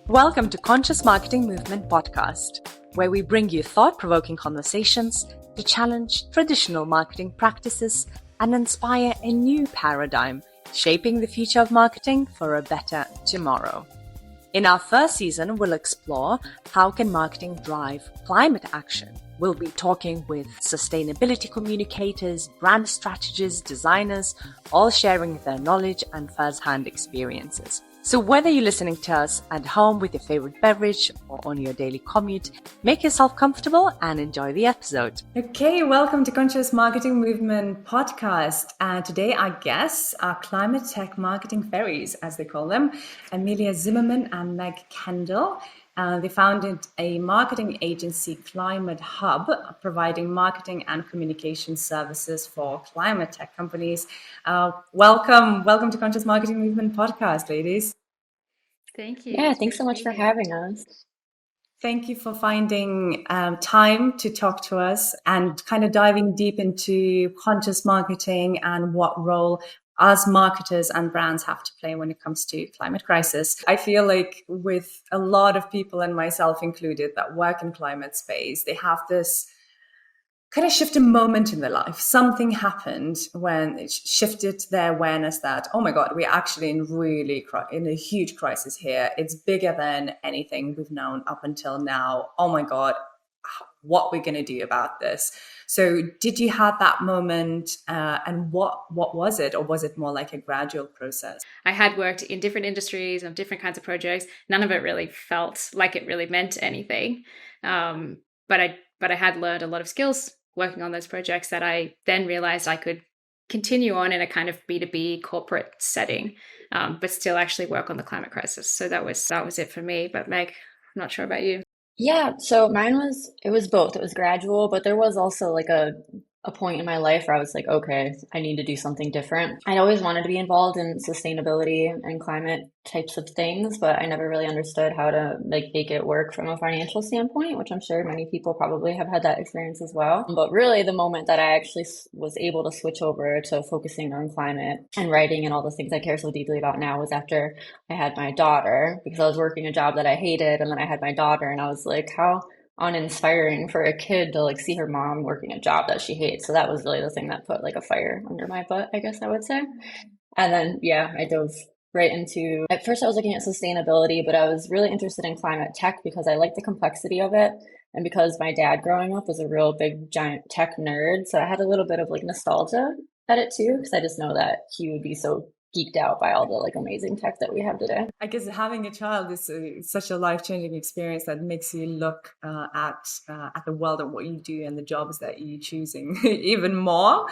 Welcome to Conscious Marketing Movement podcast, where we bring you thought-provoking conversations to challenge traditional marketing practices and inspire a new paradigm, shaping the future of marketing for a better tomorrow. In our first season, we'll explore how can marketing drive climate action. We'll be talking with sustainability communicators, brand strategists, designers, all sharing their knowledge and first-hand experiences. So whether you're listening to us at home with your favorite beverage or on your daily commute, make yourself comfortable and enjoy the episode. Okay, welcome to Conscious Marketing Movement podcast. Today our guests are climate tech marketing fairies, as they call them, Amelia Zimmerman and Meg Kendall. They founded a marketing agency, Climate Hub, providing marketing and communication services for climate tech companies. Welcome to Conscious Marketing Movement podcast, ladies. Thank you. Yeah, thanks so much for having us. Thank you for finding time to talk to us and kind of diving deep into conscious marketing and what role us marketers and brands have to play when it comes to climate crisis. I feel like with a lot of people, and myself included, that work in climate space, they have this kind of shifting moment in their life. Something happened when it shifted their awareness that, oh my God, we're actually in a huge crisis here. It's bigger than anything we've known up until now. Oh my God, what we're going to do about this. So did you have that moment and what was it? Or was it more like a gradual process? I had worked in different industries on different kinds of projects. None of it really felt like it really meant anything. But I had learned a lot of skills working on those projects that I then realized I could continue on in a kind of B2B corporate setting, but still actually work on the climate crisis. So that was it for me. But Meg, I'm not sure about you. Yeah, so it was both. It was gradual, but there was also like a point in my life where I was like, okay, I need to do something different. I always wanted to be involved in sustainability and climate types of things, but I never really understood how to make it work from a financial standpoint, which I'm sure many people probably have had that experience as well. But really the moment that I actually was able to switch over to focusing on climate and writing and all the things I care so deeply about now was after I had my daughter, because I was working a job that I hated, and then I had my daughter, and I was like, how uninspiring for a kid to like see her mom working a job that she hates. So that was really the thing that put like a fire under my butt, I guess I would say. And then, yeah, I dove right into, at first I was looking at sustainability, but I was really interested in climate tech because I like the complexity of it. And because my dad growing up was a real big giant tech nerd. So I had a little bit of like nostalgia at it too, because I just know that he would be so geeked out by all the like amazing tech that we have today. I guess having a child is such a life-changing experience that makes you look at the world and what you do and the jobs that you're choosing even more.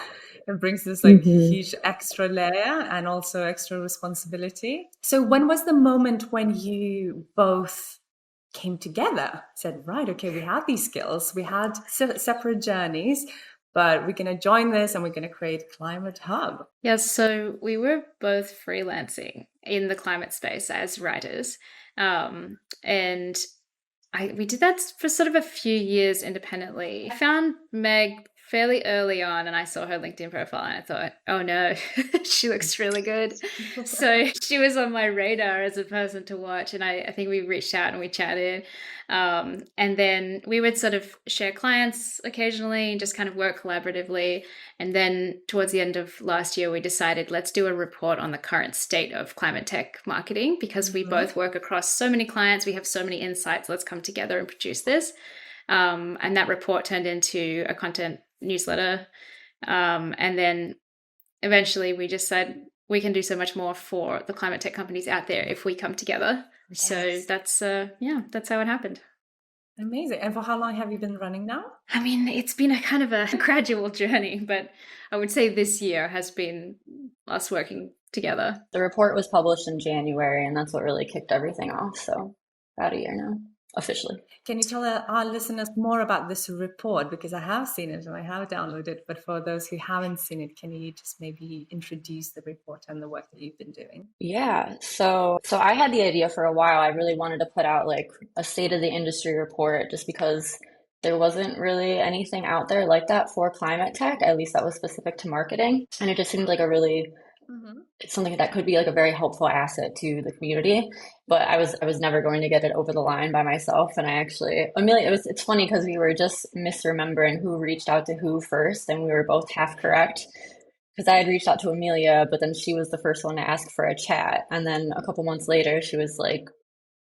It brings this like huge extra layer and also extra responsibility. So when was the moment when you both came together, said, right, okay, we have these skills, we had separate journeys, but we're going to join this and we're going to create Climate Hub? Yeah, so we were both freelancing in the climate space as writers. And we did that for sort of a few years independently. I found Meg fairly early on and I saw her LinkedIn profile and I thought, oh no, she looks really good. So she was on my radar as a person to watch, and I think we reached out and we chatted. And then we would sort of share clients occasionally and just kind of work collaboratively. And then towards the end of last year, we decided let's do a report on the current state of climate tech marketing, because we both work across so many clients. We have so many insights. Let's come together and produce this. And that report turned into a content newsletter. And then eventually we just said we can do so much more for the climate tech companies out there if we come together. Yes. So that's how it happened. Amazing. And for how long have you been running now? I mean, it's been a kind of a gradual journey, but I would say this year has been us working together. The report was published in January, and that's what really kicked everything off. So about a year now, officially. Can you tell our listeners more about this report? Because I have seen it and I have downloaded it, but for those who haven't seen it, can you just maybe introduce the report and the work that you've been doing? Yeah, so I had the idea for a while. I really wanted to put out like a state of the industry report, just because there wasn't really anything out there like that for climate tech, at least that was specific to marketing. And it just seemed like a really Mhm. it's something that could be like a very helpful asset to the community. But I was never going to get it over the line by myself. And I actually, Amelia, it's funny because we were just misremembering who reached out to who first, and we were both half correct. Because I had reached out to Amelia, but then she was the first one to ask for a chat. And then a couple months later, she was like,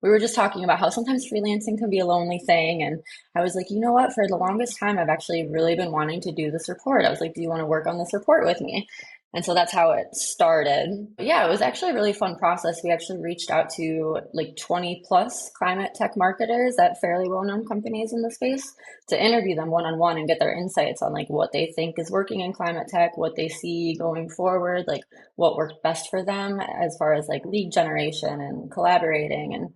we were just talking about how sometimes freelancing can be a lonely thing. And I was like, you know what? For the longest time, I've actually really been wanting to do this report. I was like, do you want to work on this report with me? And so that's how it started. But yeah, it was actually a really fun process. We actually reached out to like 20 plus climate tech marketers at fairly well known companies in the space to interview them one on one and get their insights on like what they think is working in climate tech, what they see going forward, like what worked best for them as far as like lead generation and collaborating and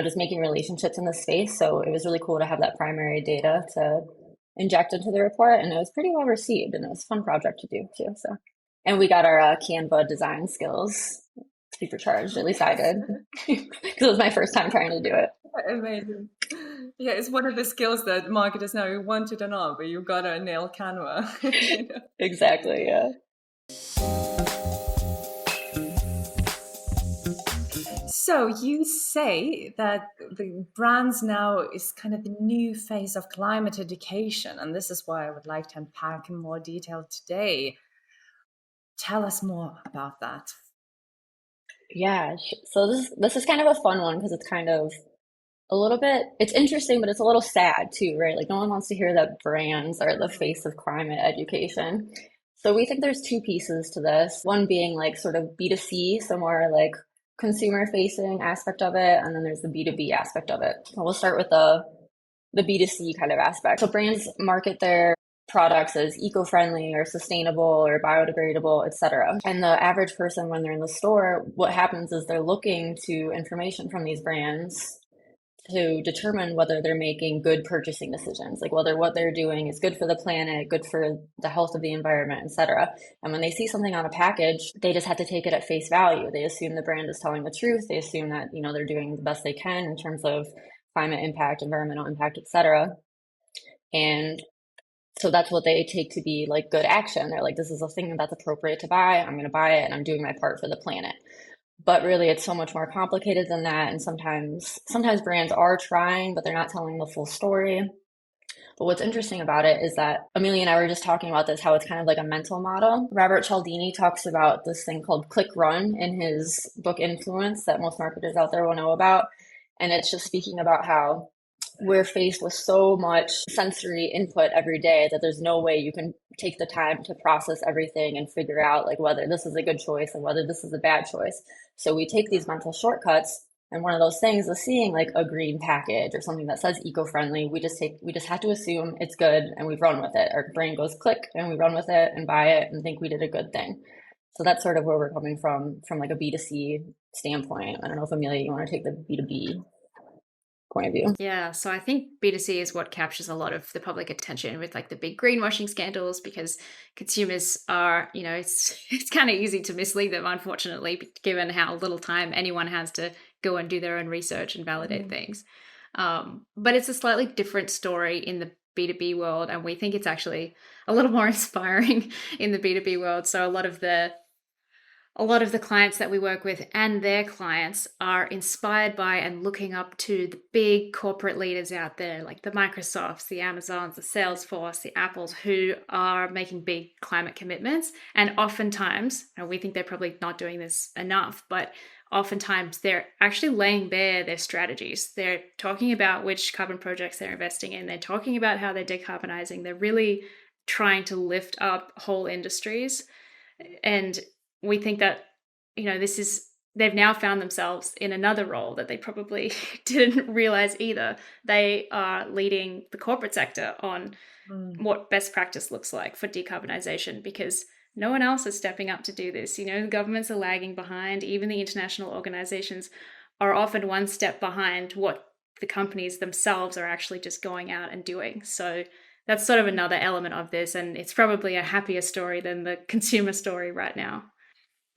just making relationships in the space. So it was really cool to have that primary data to inject into the report, and it was pretty well received, and it was a fun project to do too. So, and we got our Canva design skills supercharged. At least I did, because it was my first time trying to do it. Amazing. Yeah, it's one of the skills that marketers know you want it or not, but you gotta nail Canva. Exactly. Yeah. So you say that the brands now is kind of the new phase of climate education, and this is why I would like to unpack in more detail today. Tell us more about that. Yeah. So this is kind of a fun one because it's kind of a little bit, it's interesting, but it's a little sad too, right? Like no one wants to hear that brands are the face of climate education. So we think there's two pieces to this. One being like sort of B2C, so more like consumer facing aspect of it, and then there's the B2B aspect of it. And we'll start with the B2C kind of aspect. So brands market their products as eco-friendly or sustainable or biodegradable, etc. And the average person when they're in the store, what happens is they're looking to information from these brands to determine whether they're making good purchasing decisions, like whether what they're doing is good for the planet, good for the health of the environment, etc. And when they see something on a package, they just have to take it at face value. They assume the brand is telling the truth. They assume that, they're doing the best they can in terms of climate impact, environmental impact, etc. And so that's what they take to be like good action. They're like, this is a thing that's appropriate to buy. I'm going to buy it and I'm doing my part for the planet. But really it's so much more complicated than that. And sometimes brands are trying, but they're not telling the full story. But what's interesting about it is that Amelia and I were just talking about this, how it's kind of like a mental model. Robert Cialdini talks about this thing called click run in his book Influence that most marketers out there will know about. And it's just speaking about how we're faced with so much sensory input every day that there's no way you can take the time to process everything and figure out like whether this is a good choice and whether this is a bad choice. So we take these mental shortcuts, and one of those things is seeing like a green package or something that says eco-friendly. We just have to assume it's good and we run with it. Our brain goes click and we run with it and buy it and think we did a good thing. So that's sort of where we're coming from like a B2C standpoint. I don't know if Amelia, you want to take the B2B point of view. Yeah, so I think B2C is what captures a lot of the public attention with like the big greenwashing scandals because consumers are, it's kind of easy to mislead them, unfortunately, given how little time anyone has to go and do their own research and validate things. But it's a slightly different story in the B2B world, and we think it's actually a little more inspiring in the B2B world. So a lot of the clients that we work with and their clients are inspired by and looking up to the big corporate leaders out there, like the Microsofts, the Amazons, the Salesforce, the Apples, who are making big climate commitments. And oftentimes, and we think they're probably not doing this enough, but oftentimes they're actually laying bare their strategies. They're talking about which carbon projects they're investing in. They're talking about how they're decarbonizing. They're really trying to lift up whole industries. And we think that they've now found themselves in another role that they probably didn't realize either. They are leading the corporate sector on what best practice looks like for decarbonization because no one else is stepping up to do this. The governments are lagging behind. Even the international organizations are often one step behind what the companies themselves are actually just going out and doing. So that's sort of another element of this, and it's probably a happier story than the consumer story right now.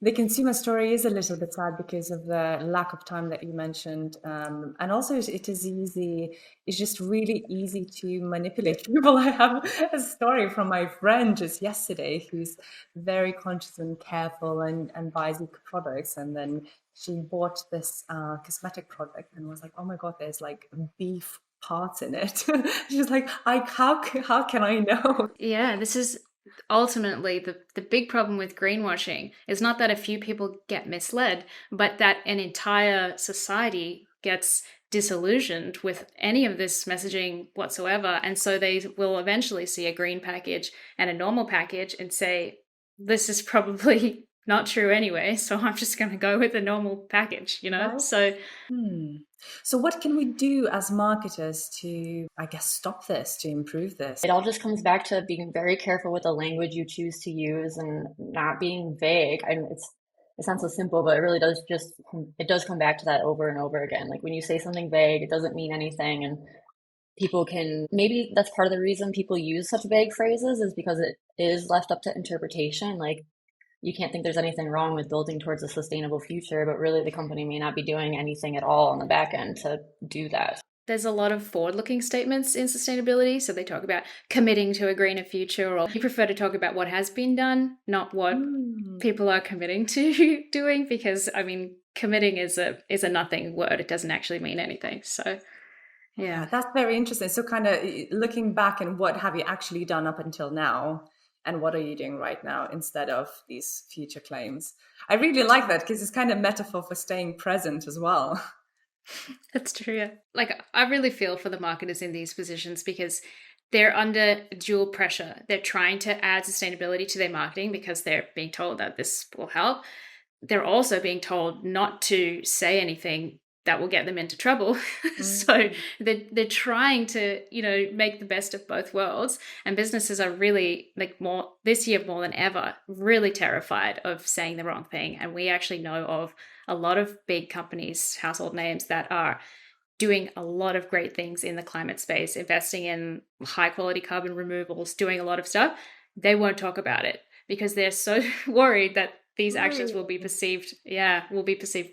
The consumer story is a little bit sad because of the lack of time that you mentioned. And also, it is easy, it's just really easy to manipulate people. I have a story from my friend just yesterday who's very conscious and careful and buys eco products. And then she bought this cosmetic product and was like, oh my God, there's like beef parts in it. She's like, how can I know? Yeah, this is ultimately the big problem with greenwashing is not that a few people get misled, but that an entire society gets disillusioned with any of this messaging whatsoever. And so they will eventually see a green package and a normal package and say, this is probably not true anyway. So I'm just going to go with the normal package, you know? Right. So So what can we do as marketers to, I guess, stop this, to improve this? It all just comes back to being very careful with the language you choose to use and not being vague. It sounds so simple, but it really it does come back to that over and over again. Like when you say something vague, it doesn't mean anything. And maybe that's part of the reason people use such vague phrases is because it is left up to interpretation. Like you can't think there's anything wrong with building towards a sustainable future, but really the company may not be doing anything at all on the back end to do that. there's a lot of forward-looking statements in sustainability. So they talk about committing to a greener future, or you prefer to talk about what has been done, not what people are committing to doing, because I mean, committing is a nothing word. It doesn't actually mean anything. So yeah. That's very interesting. So kind of looking back and what have you actually done up until now and what are you doing right now instead of these future claims? I really like that because it's kind of metaphor for staying present as well. That's true. Yeah. Like I really feel for the marketers in these positions because they're under dual pressure. They're trying to add sustainability to their marketing because they're being told that this will help. They're also being told not to say anything that will get them into trouble. So they're trying to, make the best of both worlds. And businesses are really more this year more than ever, really terrified of saying the wrong thing. And we actually know of a lot of big companies, household names that are doing a lot of great things in the climate space, investing in high quality carbon removals, doing a lot of stuff. They won't talk about it because they're so worried that these actions will be perceived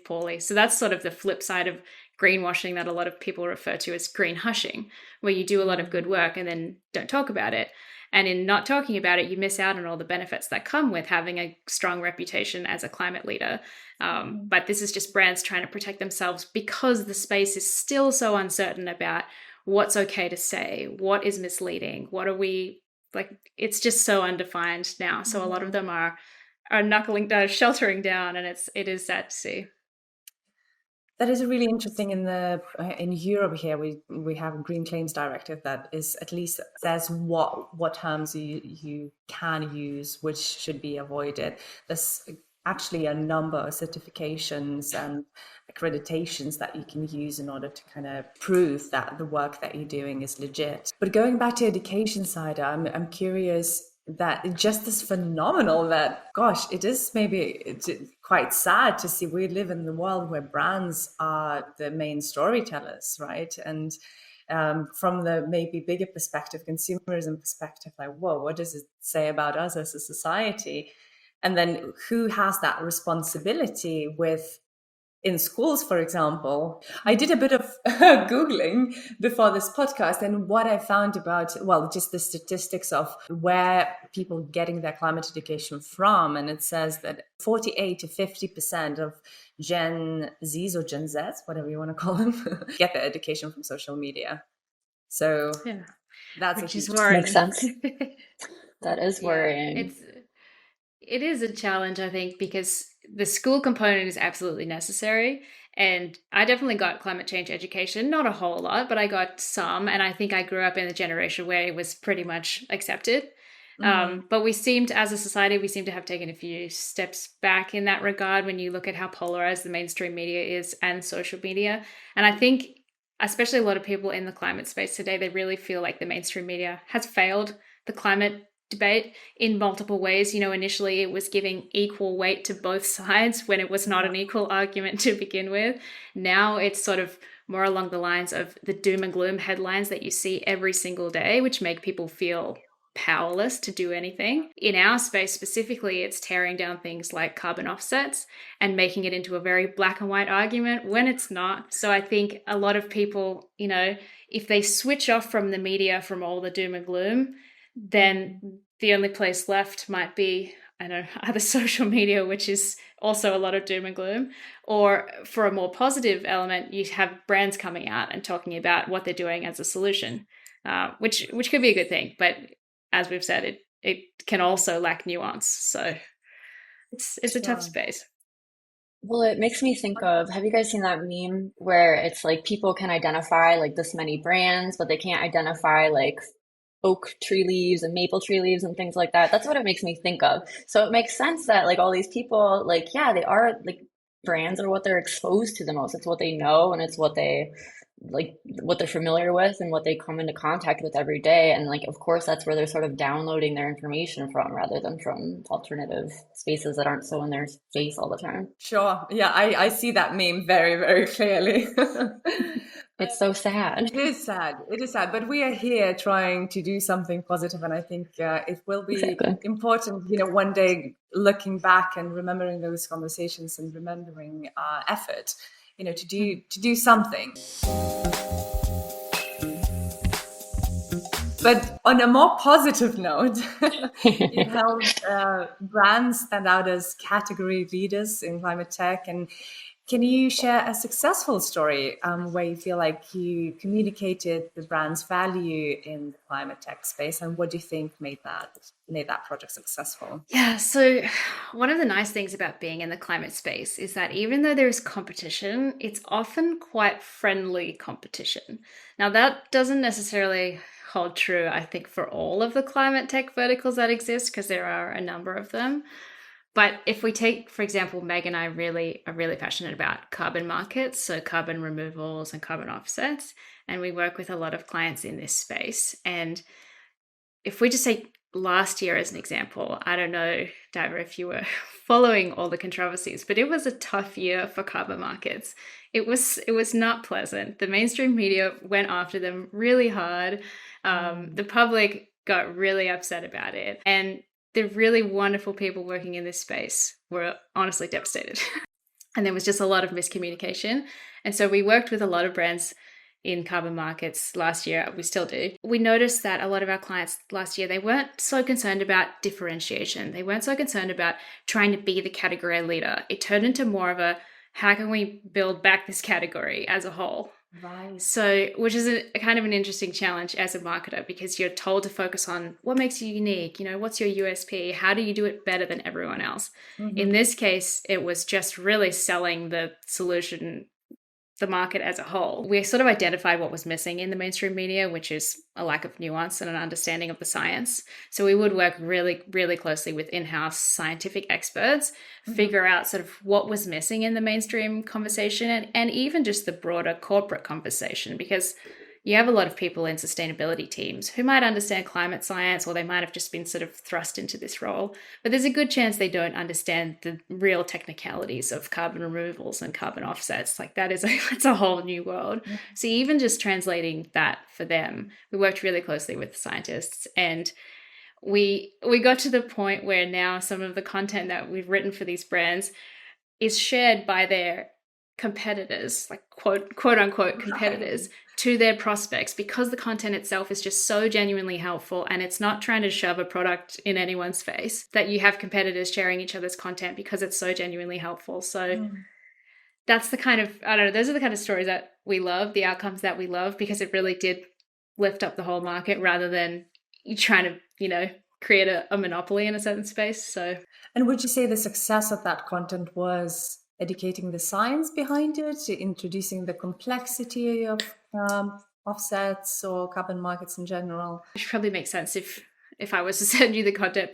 poorly. So that's sort of the flip side of greenwashing that a lot of people refer to as green hushing, where you do a lot of good work and then don't talk about it. And in not talking about it, you miss out on all the benefits that come with having a strong reputation as a climate leader. But this is just brands trying to protect themselves because the space is still so uncertain about what's okay to say, what is misleading, what are we, it's just so undefined now. So a lot of them are knuckling down, sheltering down, and it is sad to see. That is really interesting. In Europe here, we have a green claims directive that is at least says what terms you can use, which should be avoided. There's actually a number of certifications and accreditations that you can use in order to kind of prove that the work that you're doing is legit. But going back to education side, I'm curious that it just is phenomenal that, gosh, it is maybe quite sad to see we live in the world where brands are the main storytellers, right? And from the maybe bigger perspective, consumerism perspective, like, whoa, what does it say about us as a society? And then who has that responsibility with in schools, for example? I did a bit of Googling before this podcast, and what I found about, well, just the statistics of where people getting their climate education from. And it says that 48 to 50% of Gen Zs or Gen Zs, whatever you want to call them, get their education from social media. So yeah, that's which is worrying. Makes sense. That is worrying. It is a challenge, I think, because the school component is absolutely necessary. And I definitely got climate change education, not a whole lot, but I got some. And I think I grew up in a generation where it was pretty much accepted. But as a society, we seem to have taken a few steps back in that regard when you look at how polarized the mainstream media is and social media. And I think, especially a lot of people in the climate space today, they really feel like the mainstream media has failed the climate debate in multiple ways. Initially it was giving equal weight to both sides when it was not an equal argument to begin with. Now it's sort of more along the lines of the doom and gloom headlines that you see every single day, which make people feel powerless to do anything. In our space specifically, it's tearing down things like carbon offsets and making it into a very black and white argument when it's not. So I think a lot of people, if they switch off from the media, from all the doom and gloom, then the only place left might be, either social media, which is also a lot of doom and gloom, or for a more positive element, you have brands coming out and talking about what they're doing as a solution, which could be a good thing. But as we've said, it can also lack nuance. So it's a tough space. Well, it makes me think of, have you guys seen that meme where it's like people can identify like this many brands, but they can't identify like oak tree leaves and maple tree leaves and things like that? That's what it makes me think of. So it makes sense that like all these people, like, yeah, they are like, brands are what they're exposed to the most. It's what they know, and it's what they like, what they're familiar with and what they come into contact with every day. And like, of course, that's where they're sort of downloading their information from, rather than from alternative spaces that aren't so in their face all the time. Sure. Yeah, I see that meme very, very clearly. It's so sad. It is sad. It is sad. But we are here trying to do something positive, and I think it will be Exactly. important, one day looking back and remembering those conversations and remembering our effort, to do something. But on a more positive note, you helped brands stand out as category leaders in climate tech. And can you share a successful story where you feel like you communicated the brand's value in the climate tech space, and what do you think made that project successful? Yeah, so one of the nice things about being in the climate space is that even though there is competition, it's often quite friendly competition. Now, that doesn't necessarily hold true, I think, for all of the climate tech verticals that exist, because there are a number of them. But if we take, for example, Meg and I are really passionate about carbon markets, so carbon removals and carbon offsets, and we work with a lot of clients in this space. And if we just take last year as an example, I don't know, Diver, if you were following all the controversies, but it was a tough year for carbon markets. It was not pleasant. The mainstream media went after them really hard. The public got really upset about it. And the really wonderful people working in this space were honestly devastated. And there was just a lot of miscommunication. And so we worked with a lot of brands in carbon markets last year. We still do. We noticed that a lot of our clients last year, they weren't so concerned about differentiation. They weren't so concerned about trying to be the category leader. It turned into more of a, how can we build back this category as a whole? Right. So, which is a kind of an interesting challenge as a marketer, because you're told to focus on what makes you unique, what's your USP, how do you do it better than everyone else? Mm-hmm. In this case, it was just really selling the solution, the market as a whole. We sort of identified what was missing in the mainstream media, which is a lack of nuance and an understanding of the science. So we would work really, really closely with in-house scientific experts, figure out sort of what was missing in the mainstream conversation, and even just the broader corporate conversation, because you have a lot of people in sustainability teams who might understand climate science, or they might have just been sort of thrust into this role, but there's a good chance they don't understand the real technicalities of carbon removals and carbon offsets. Like it's a whole new world. Mm-hmm. So even just translating that for them, we worked really closely with scientists, and we got to the point where now some of the content that we've written for these brands is shared by their competitors, like quote unquote competitors, to their prospects, because the content itself is just so genuinely helpful, and it's not trying to shove a product in anyone's face, that you have competitors sharing each other's content because it's so genuinely helpful. So that's the kind of, I don't know, those are the kind of stories that we love, the outcomes that we love, because it really did lift up the whole market rather than you trying to, create a monopoly in a certain space. So, and would you say the success of that content was educating the science behind it, introducing the complexity of offsets or carbon markets in general? It probably makes sense if I was to send you the content,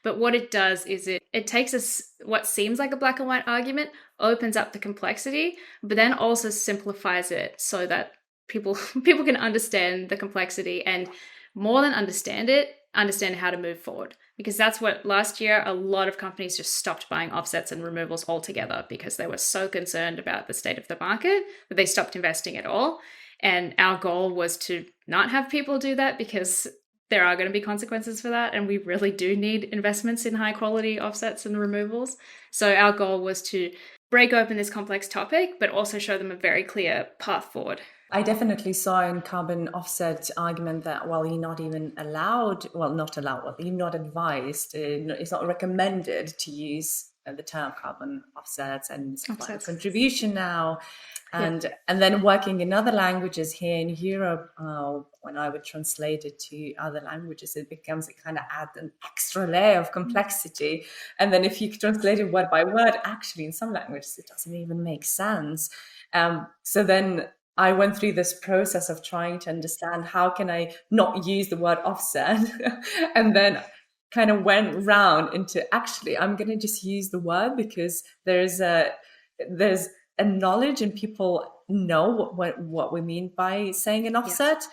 but what it does is it takes us what seems like a black and white argument, opens up the complexity, but then also simplifies it so that people can understand the complexity, and more than understand it, understand how to move forward. Because that's what last year, a lot of companies just stopped buying offsets and removals altogether because they were so concerned about the state of the market that they stopped investing at all. And our goal was to not have people do that, because there are going to be consequences for that. And we really do need investments in high quality offsets and removals. So our goal was to break open this complex topic, but also show them a very clear path forward. I definitely saw in carbon offset argument that, well, you're not even allowed, well, not allowed, well, you're not advised, it's not recommended to use the term carbon offsets and climate contribution now. And then working in other languages here in Europe, when I would translate it to other languages, it becomes, it kind of adds an extra layer of complexity. And then if you translate it word by word, actually in some languages, it doesn't even make sense. So then I went through this process of trying to understand how can I not use the word offset, and then kind of went round into actually I'm going to just use the word because there's a knowledge and people know what we mean by saying an offset.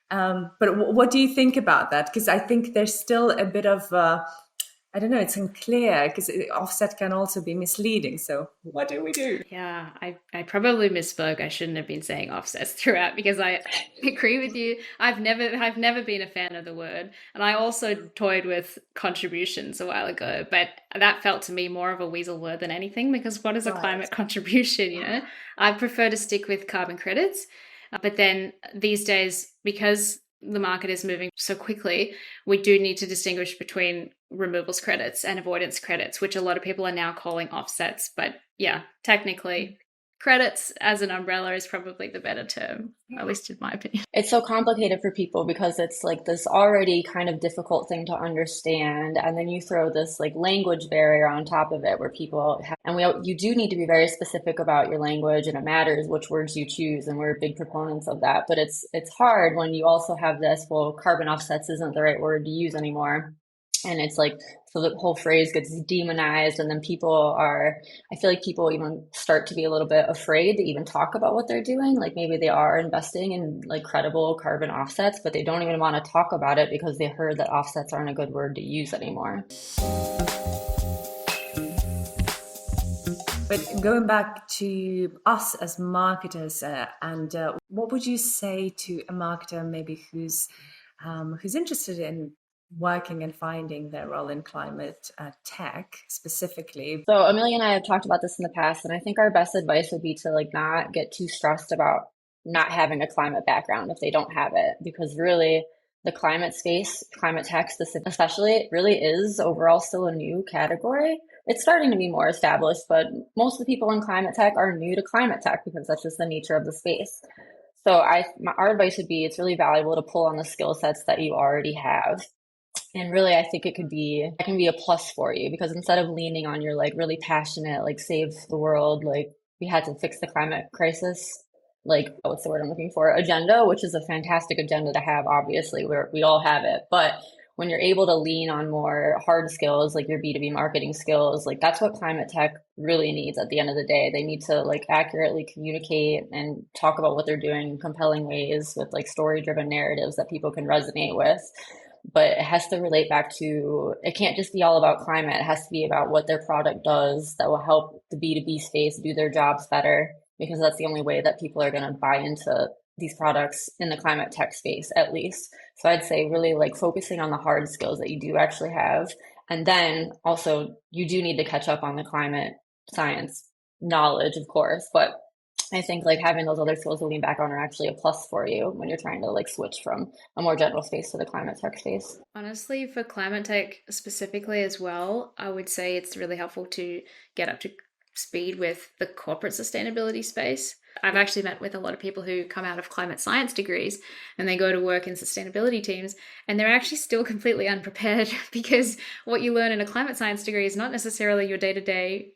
But what do you think about that? Because I think there's still a bit of I don't know, it's unclear because offset can also be misleading. So what do we do? Yeah, I probably misspoke. I shouldn't have been saying offsets throughout because I agree with you. I've never been a fan of the word. And I also toyed with contributions a while ago, but that felt to me more of a weasel word than anything, because what is a climate contribution, you know? I prefer to stick with carbon credits. But then these days, because the market is moving so quickly, we do need to distinguish between removals credits and avoidance credits, which a lot of people are now calling offsets. But yeah, technically, credits as an umbrella is probably the better term, at least in my opinion. It's so complicated for people because it's like this already kind of difficult thing to understand, and then you throw this like language barrier on top of it where people have, and you do need to be very specific about your language, and it matters which words you choose, and we're big proponents of that. But it's hard when you also have this, well, carbon offsets isn't the right word to use anymore. And it's like, so the whole phrase gets demonized, and then I feel like people even start to be a little bit afraid to even talk about what they're doing. Like maybe they are investing in like credible carbon offsets, but they don't even want to talk about it because they heard that offsets aren't a good word to use anymore. But going back to us as marketers, and what would you say to a marketer maybe who's interested in working and finding their role in climate tech specifically? So Amelia and I have talked about this in the past, and I think our best advice would be to like not get too stressed about not having a climate background if they don't have it, because really the climate space, climate tech especially, it really is overall still a new category. It's starting to be more established, but most of the people in climate tech are new to climate tech because that's just the nature of the space. So our advice would be it's really valuable to pull on the skill sets that you already have. And really, I think it can be a plus for you, because instead of leaning on your like really passionate, like save the world, like we had to fix the climate crisis, like what's the word I'm looking for, agenda, which is a fantastic agenda to have, obviously, we all have it. But when you're able to lean on more hard skills, like your B2B marketing skills, like that's what climate tech really needs at the end of the day. They need to like accurately communicate and talk about what they're doing in compelling ways with like story-driven narratives that people can resonate with. But it has to relate back to, it can't just be all about climate. It has to be about what their product does that will help the B2B space do their jobs better, because that's the only way that people are going to buy into these products in the climate tech space, at least. So I'd say really like focusing on the hard skills that you do actually have. And then also you do need to catch up on the climate science knowledge, of course, but I think like having those other skills to lean back on are actually a plus for you when you're trying to like switch from a more general space to the climate tech space. Honestly, for climate tech specifically as well, I would say it's really helpful to get up to speed with the corporate sustainability space. I've actually met with a lot of people who come out of climate science degrees and they go to work in sustainability teams, and they're actually still completely unprepared because what you learn in a climate science degree is not necessarily your day-to-day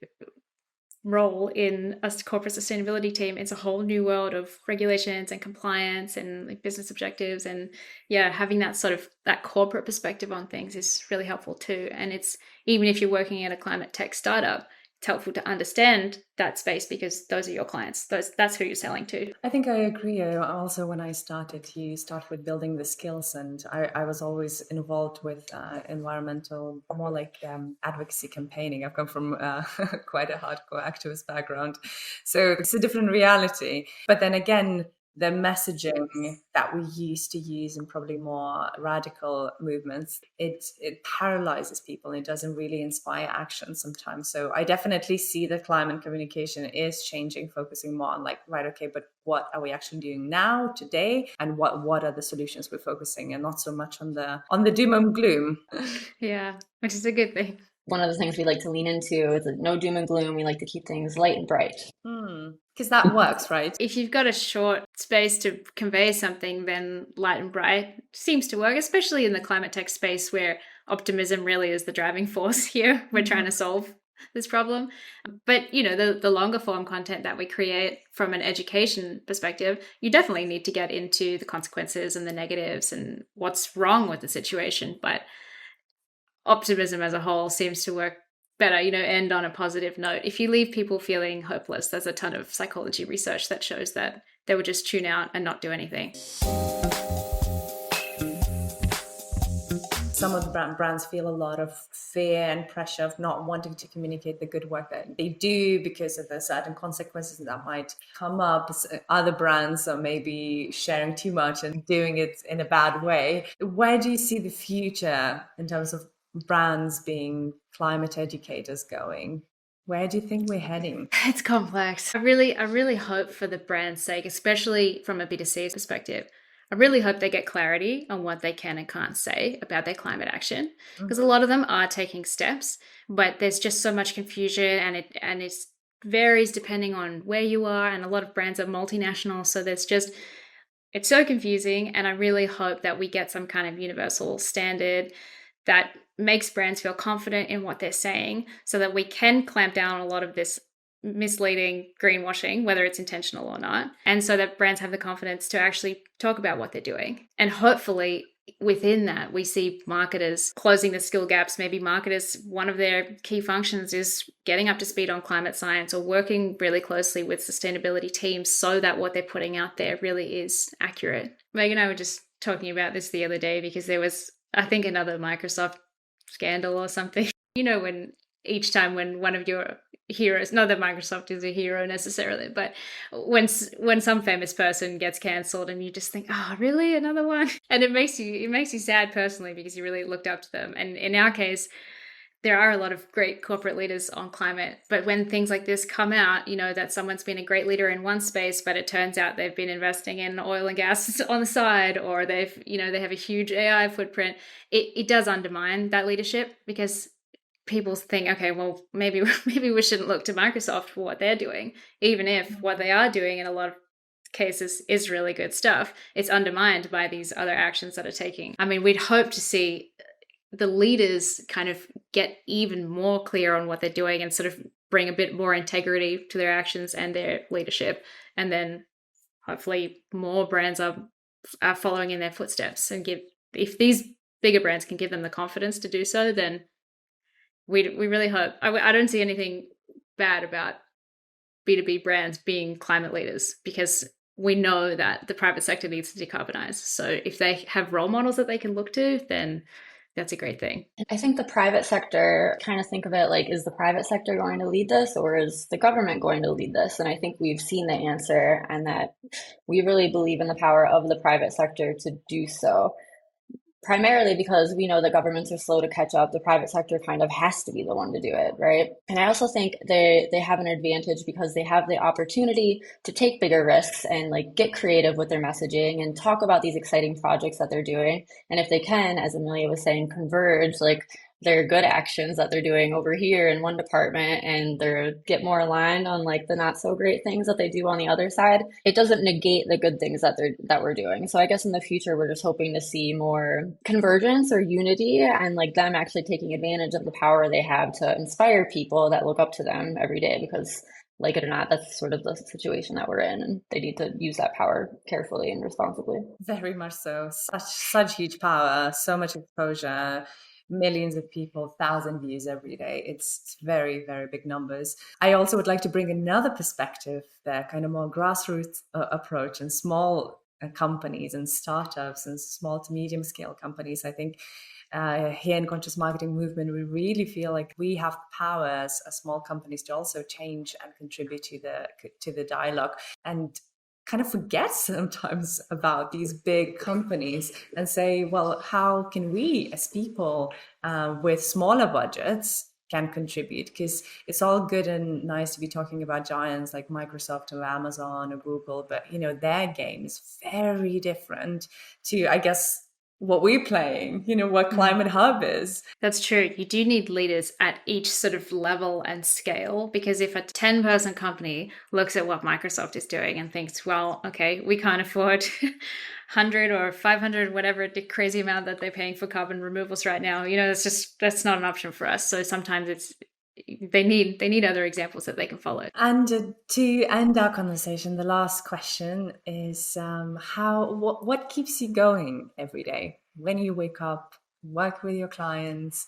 role in a corporate sustainability team. It's a whole new world of regulations and compliance and like business objectives, and yeah, having that sort of that corporate perspective on things is really helpful too. And it's, even if you're working at a climate tech startup, it's helpful to understand that space because those are your clients. That's who you're selling to. I think I agree. Also, when I started, you start with building the skills, and I was always involved with environmental, more like advocacy campaigning. I've come from quite a hardcore activist background, so it's a different reality. But then again, the messaging that we used to use in probably more radical movements, it paralyzes people and it doesn't really inspire action sometimes. So I definitely see that climate communication is changing, focusing more on like, right, okay, but what are we actually doing now, today, and what are the solutions we're focusing, and not so much on the doom and gloom. Yeah, which is a good thing. One of the things we like to lean into is no doom and gloom. We like to keep things light and bright. Because that works, right? If you've got a short space to convey something, then light and bright seems to work, especially in the climate tech space where optimism really is the driving force here. We're trying to solve this problem. But, the longer form content that we create from an education perspective, you definitely need to get into the consequences and the negatives and what's wrong with the situation. But optimism as a whole seems to work better, end on a positive note. If you leave people feeling hopeless, there's a ton of psychology research that shows that they would just tune out and not do anything. Some of the brands feel a lot of fear and pressure of not wanting to communicate the good work that they do because of the certain consequences that might come up. Other brands are maybe sharing too much and doing it in a bad way. Where do you see the future in terms of brands being climate educators going? Where do you think we're heading? It's complex. I really hope, for the brand's sake, especially from a B2C perspective, I really hope they get clarity on what they can and can't say about their climate action, because a lot of them are taking steps, but there's just so much confusion, and it varies depending on where you are, and a lot of brands are multinational, so it's so confusing. And I really hope that we get some kind of universal standard that makes brands feel confident in what they're saying, so that we can clamp down on a lot of this misleading greenwashing, whether it's intentional or not, and so that brands have the confidence to actually talk about what they're doing. And hopefully within that, we see marketers closing the skill gaps. Maybe marketers, one of their key functions is getting up to speed on climate science, or working really closely with sustainability teams so that what they're putting out there really is accurate. Meg and I were just talking about this the other day, because there was, I think, another Microsoft scandal or something. When each time when one of your heroes, not that Microsoft is a hero necessarily, but when some famous person gets cancelled, and you just think, oh, really, another one? And it makes you sad personally, because you really looked up to them. And in our case, there are a lot of great corporate leaders on climate, but when things like this come out, that someone's been a great leader in one space, but it turns out they've been investing in oil and gas on the side, or they have a huge AI footprint, it does undermine that leadership, because people think, okay, well, maybe we shouldn't look to Microsoft for what they're doing, even if what they are doing in a lot of cases is really good stuff. It's undermined by these other actions that are taking. I mean, we'd hope to see the leaders kind of get even more clear on what they're doing, and sort of bring a bit more integrity to their actions and their leadership. And then hopefully more brands are following in their footsteps, and if these bigger brands can give them the confidence to do so, then we really hope. I don't see anything bad about B2B brands being climate leaders, because we know that the private sector needs to decarbonize. So if they have role models that they can look to, then that's a great thing. I think the private sector, kind of think of it like, is the private sector going to lead this, or is the government going to lead this? And I think we've seen the answer, and that we really believe in the power of the private sector to do so. Primarily because we know that governments are slow to catch up. The private sector kind of has to be the one to do it, right? And I also think they have an advantage because they have the opportunity to take bigger risks and like get creative with their messaging and talk about these exciting projects that they're doing. And if they can, as Amelia was saying, converge like their good actions that they're doing over here in one department, and they get more aligned on like the not so great things that they do on the other side, it doesn't negate the good things that we're doing. So I guess in the future, we're just hoping to see more convergence or unity, and like them actually taking advantage of the power they have to inspire people that look up to them every day, because like it or not, that's sort of the situation that we're in, and they need to use that power carefully and responsibly. Very much so. Such huge power, so much exposure, millions of people, 1,000 views every day. It's very, very big numbers. I also would like to bring another perspective there, kind of more grassroots approach, and small companies and startups and small to medium scale companies. I think here in Conscious Marketing Movement, we really feel like we have the power as small companies to also change and contribute to the dialogue. And kind of forget sometimes about these big companies and say, well, how can we as people with smaller budgets can contribute? Because it's all good and nice to be talking about giants like Microsoft or Amazon or Google, but their game is very different to, I guess, what we're playing, what Climate Hub is. That's true. You do need leaders at each sort of level and scale, because if a 10-person company looks at what Microsoft is doing and thinks, well, okay, we can't afford 100 or 500, whatever the crazy amount that they're paying for carbon removals right now, that's not an option for us. So sometimes they need other examples that they can follow. And to end our conversation, the last question is what keeps you going every day when you wake up, work with your clients?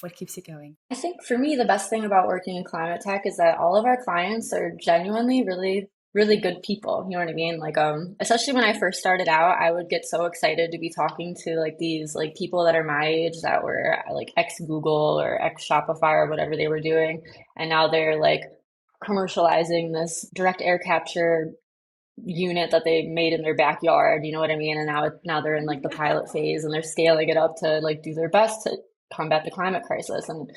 What keeps you going? I think for me, the best thing about working in climate tech is that all of our clients are genuinely really, really good people. You know what I mean? Like, especially when I first started out, I would get so excited to be talking to like these like people that are my age that were like ex Google or ex Shopify or whatever they were doing. And now they're like commercializing this direct air capture unit that they made in their backyard. You know what I mean? And now they're in like the pilot phase and they're scaling it up to like do their best to combat the climate crisis. And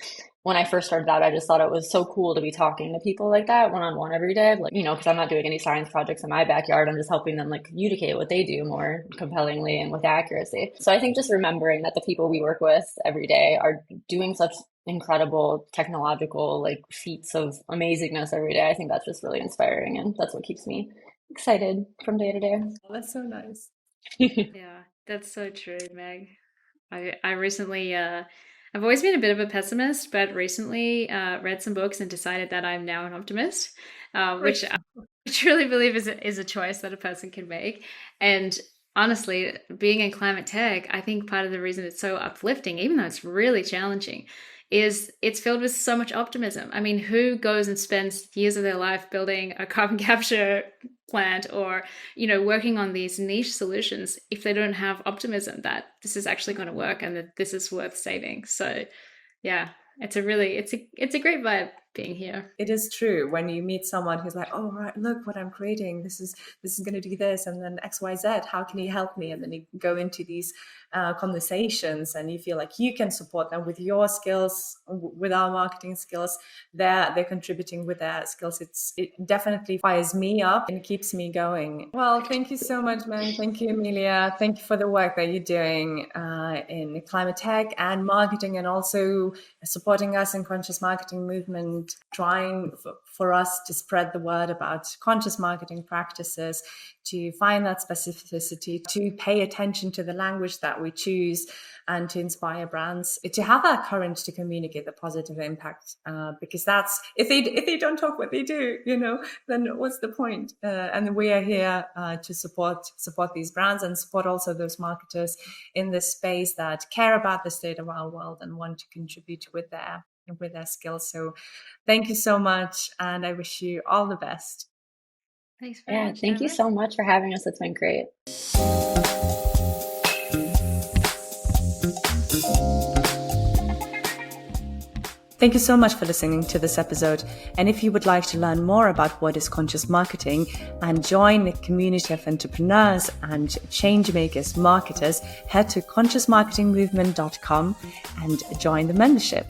when I first started out, I just thought it was so cool to be talking to people like that one-on-one every day. Like, because I'm not doing any science projects in my backyard. I'm just helping them like communicate what they do more compellingly and with accuracy. So I think just remembering that the people we work with every day are doing such incredible technological like feats of amazingness every day. I think that's just really inspiring. And that's what keeps me excited from day to day. Oh, that's so nice. Yeah, that's so true, Meg. I recently, I've always been a bit of a pessimist, but recently read some books and decided that I'm now an optimist, which I truly believe is a choice that a person can make. And honestly, being in climate tech, I think part of the reason it's so uplifting, even though it's really challenging, is it's filled with so much optimism. I mean, who goes and spends years of their life building a carbon capture plant or, working on these niche solutions if they don't have optimism that this is actually going to work and that this is worth saving? So yeah, it's a great vibe being here. It is true when you meet someone who's like, oh, right, look what I'm creating. This is going to do this, and then XYZ. How can you help me? And then you go into these conversations, and you feel like you can support them with your skills, with our marketing skills. They're contributing with their skills. It definitely fires me up and keeps me going. Well, thank you so much, Meg. Thank you, Amelia. Thank you for the work that you're doing in climate tech and marketing, and also supporting us in conscious marketing movement, trying for us to spread the word about conscious marketing practices, to find that specificity, to pay attention to the language that we choose, and to inspire brands to have that courage to communicate the positive impact. Because that's if they don't talk what they do, then what's the point? And we are here to support these brands and support also those marketers in this space that care about the state of our world and want to contribute with their skills. So thank you so much, and I wish you all the best. Thanks very much. Thank you so much for having us. It's been great. Thank you so much for listening to this episode. And if you would like to learn more about what is conscious marketing and join the community of entrepreneurs and change makers, marketers, head to consciousmarketingmovement.com and join the membership.